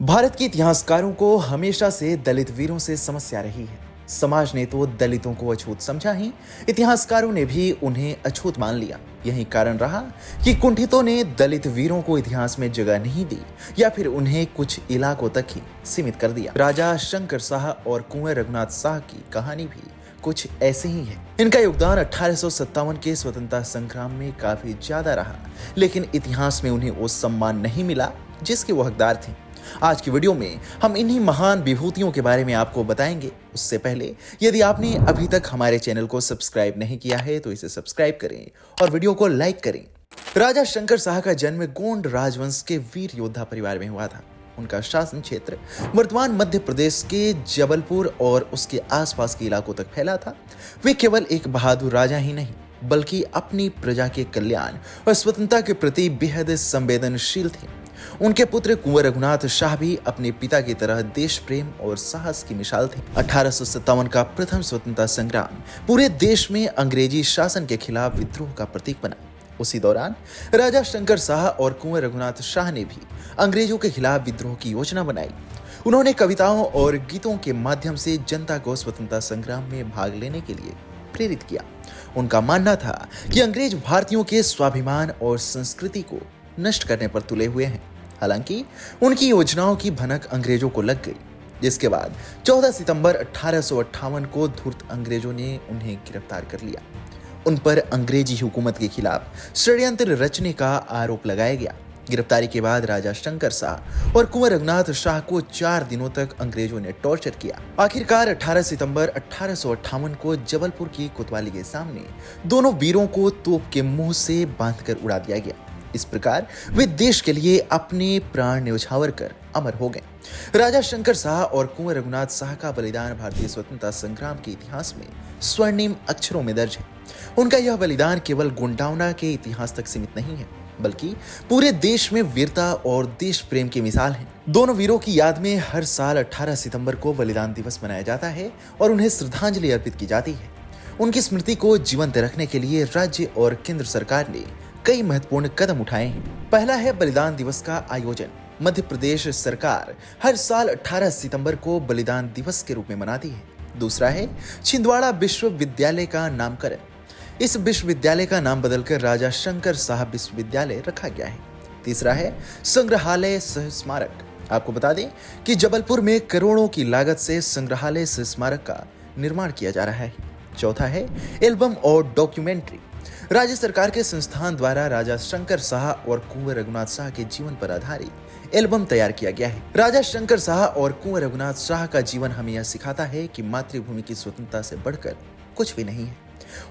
भारत के इतिहासकारों को हमेशा से दलित वीरों से समस्या रही है। समाज ने तो दलितों को अछूत समझा ही इतिहासकारों ने भी उन्हें अछूत मान लिया। यही कारण रहा कि कुंठितों ने दलित वीरों को इतिहास में जगह नहीं दी या फिर उन्हें कुछ इलाकों तक ही सीमित कर दिया। राजा शंकर शाह और कुंवर रघुनाथ शाह की कहानी भी कुछ ऐसे ही है। इनका योगदान 1857 के स्वतंत्रता संग्राम में काफी ज्यादा रहा, लेकिन इतिहास में उन्हें वो सम्मान नहीं मिला जिसके वो हकदार थे। आज की वीडियो में हम इन्हीं महान विभूतियों के बारे में आपको बताएंगे। उससे पहले यदि आपने अभी तक हमारे चैनल को सब्सक्राइब नहीं किया है तो इसे सब्सक्राइब करें और वीडियो को लाइक करें। राजा शंकर शाह का जन्म गोंड राजवंश के वीर योद्धा परिवार में हुआ था। उनका शासन क्षेत्र वर्तमान मध्य प्रदेश के जबलपुर और उसके आसपास के इलाकों तक फैला था। वे केवल एक बहादुर राजा ही नहीं बल्कि अपनी प्रजा के कल्याण और स्वतंत्रता के प्रति बेहद संवेदनशील थे। उनके पुत्र कुंवर रघुनाथ शाह भी अपने पिता की तरह देश प्रेम और साहस की मिसाल थे। 1857 का प्रथम स्वतंत्रता संग्राम पूरे देश में अंग्रेजी शासन के खिलाफ विद्रोह का प्रतीक बना। उसी दौरान राजा शंकर शाह और कुंवर रघुनाथ शाह ने भी अंग्रेजों के खिलाफ विद्रोह की योजना बनाई। उन्होंने कविताओं और गीतों के माध्यम से जनता को स्वतंत्रता संग्राम में भाग लेने के लिए प्रेरित किया। उनका मानना था कि अंग्रेज भारतीयों के स्वाभिमान और संस्कृति को नष्ट करने पर तुले हुए हैं। हालांकि उनकी योजनाओं की भनक अंग्रेजों को लग गई, जिसके बाद 14 सितंबर 1858 को धूर्त अंग्रेजों ने उन्हें गिरफ्तार कर लिया। उन पर अंग्रेजी हुकूमत के खिलाफ षड्यंत्र रचने का आरोप लगाया गया। गिरफ्तारी के बाद राजा शंकर शाह और कुंवर रघुनाथ शाह को 4 दिनों तक अंग्रेजों ने टॉर्चर किया। आखिरकार 18 सितंबर 1858 को जबलपुर की कोतवाली के सामने दोनों वीरों को तोप के मुंह से बांधकर उड़ा दिया गया। इस प्रकार वे देश के लिए अपने प्राण न्यौछावर कर अमर हो गए। राजा शंकर शाह और कुंवर रघुनाथ शाह का बलिदान भारतीय स्वतंत्रता संग्राम के इतिहास में स्वर्णिम अक्षरों में दर्ज है। उनका यह बलिदान केवल गोंडावना के इतिहास तक सीमित नहीं है बल्कि पूरे देश में वीरता और देश प्रेम की मिसाल है। दोनों वीरों की याद में हर साल 18 सितंबर को बलिदान दिवस मनाया जाता है और उन्हें श्रद्धांजलि अर्पित की जाती है। उनकी स्मृति को जीवंत रखने के लिए राज्य और केंद्र सरकार ने कई महत्वपूर्ण कदम उठाए हैं। पहला है बलिदान दिवस का आयोजन। मध्य प्रदेश सरकार हर साल 18 सितंबर को बलिदान दिवस के रूप में मनाती है। दूसरा है छिंदवाड़ा विश्वविद्यालय का नामकरण। इस विश्वविद्यालय का नाम बदलकर राजा शंकर शाह विश्वविद्यालय रखा गया है। तीसरा है संग्रहालय सह स्मारक। आपको बता दें कि जबलपुर में करोड़ों की लागत से संग्रहालय सह स्मारक का निर्माण किया जा रहा है। चौथा है एल्बम और डॉक्यूमेंट्री। राज्य सरकार के संस्थान द्वारा राजा शंकर शाह और कुंवर रघुनाथ शाह के जीवन पर आधारित एल्बम तैयार किया गया है। राजा शंकर शाह और कुंवर रघुनाथ शाह का जीवन हमें यह सिखाता है कि मातृभूमि की स्वतंत्रता से बढ़कर कुछ भी नहीं है।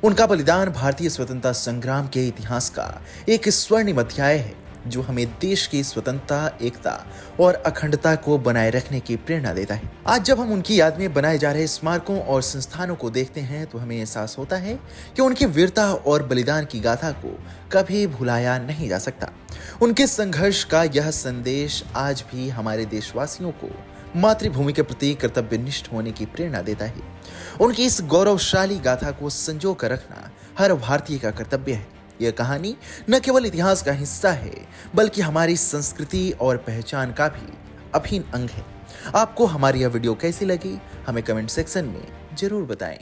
उनका बलिदान भारतीय स्वतंत्रता संग्राम के इतिहास का एक स्वर्णिम अध्याय है जो हमें देश की स्वतंत्रता, एकता और अखंडता को बनाए रखने की प्रेरणा देता है। आज जब हम उनकी याद में बनाए जा रहे स्मारकों और संस्थानों को देखते हैं तो हमें एहसास होता है कि उनकी वीरता और बलिदान की गाथा को कभी भुलाया नहीं जा सकता। उनके संघर्ष का यह संदेश आज भी हमारे देशवासियों को मातृभूमि के प्रति कर्तव्यनिष्ठ होने की प्रेरणा देता है। उनकी इस गौरवशाली गाथा को संजो कर रखना हर भारतीय का कर्तव्य है। यह कहानी न केवल इतिहास का हिस्सा है बल्कि हमारी संस्कृति और पहचान का भी अभिन्न अंग है। आपको हमारी यह वीडियो कैसी लगी हमें कमेंट सेक्शन में जरूर बताएं।